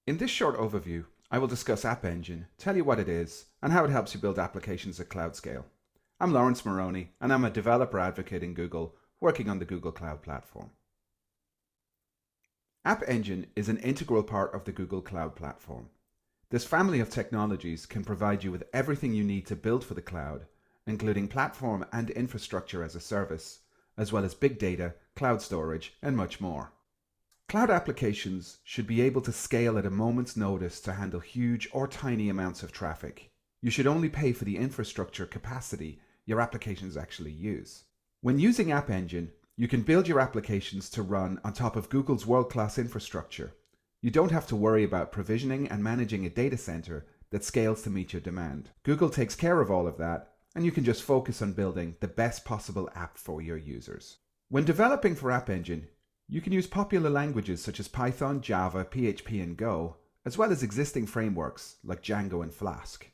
In this short overview, I will discuss App Engine, tell you what it is, and how it helps you build applications at cloud scale. I'm Lawrence Moroney, and I'm a developer advocate in Google, working on the Google Cloud Platform. App Engine is an integral part of the Google Cloud Platform. This family of technologies can provide you with everything you need to build for the cloud, including platform and infrastructure as a service, as well as big data, cloud storage, and much more. Cloud applications should be able to scale at a moment's notice to handle huge or tiny amounts of traffic. You should only pay for the infrastructure capacity your applications actually use. When using App Engine, you can build your applications to run on top of Google's world-class infrastructure. You don't have to worry about provisioning and managing a data center that scales to meet your demand. Google takes care of all of that, and you can just focus on building the best possible app for your users. When developing for App Engine, you can use popular languages such as Python, Java, PHP, and Go, as well as existing frameworks like Django and Flask.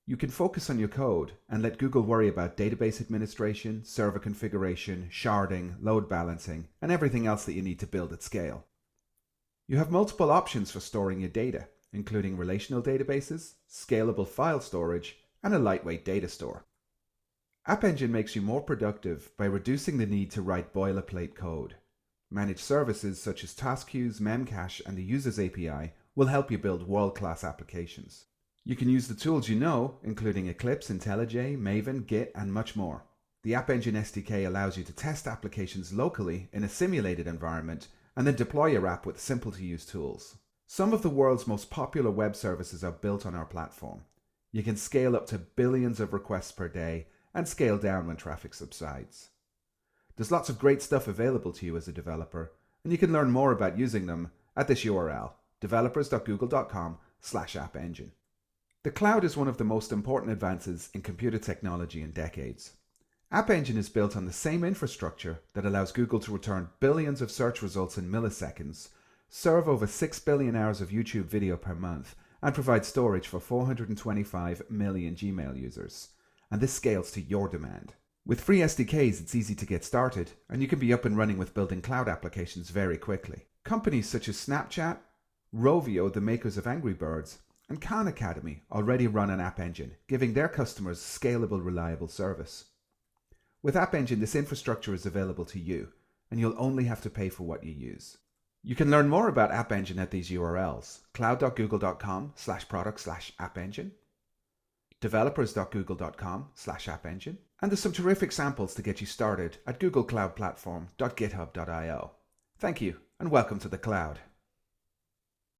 You can focus on your code and let Google worry about database administration, server configuration, sharding, load balancing, and everything else that you need to build at scale. You have multiple options for storing your data, including relational databases, scalable file storage, and a lightweight data store. App Engine makes you more productive by reducing the need to write boilerplate code. Managed services such as task queues, Memcache, and the Users API will help you build world-class applications. You can use the tools you know, including Eclipse, IntelliJ, Maven, Git, and much more. The App Engine SDK allows you to test applications locally in a simulated environment and then deploy your app with simple-to-use tools. Some of the world's most popular web services are built on our platform. You can scale up to billions of requests per day and scale down when traffic subsides. There's lots of great stuff available to you as a developer, and you can learn more about using them at this URL, developers.google.com/appengine. The cloud is one of the most important advances in computer technology in decades. App Engine is built on the same infrastructure that allows Google to return billions of search results in milliseconds, serve over 6 billion hours of YouTube video per month, and provide storage for 425 million Gmail users. And this scales to your demand. With free SDKs, it's easy to get started, and you can be up and running with building cloud applications very quickly. Companies such as Snapchat, Rovio, the makers of Angry Birds, and Khan Academy already run an App Engine, giving their customers scalable, reliable service. With App Engine, this infrastructure is available to you, and you'll only have to pay for what you use. You can learn more about App Engine at these URLs, cloud.google.com/product/appengine, developers.google.com/appengine, and there's some terrific samples to get you started at googlecloudplatform.github.io. Thank you, and welcome to the cloud.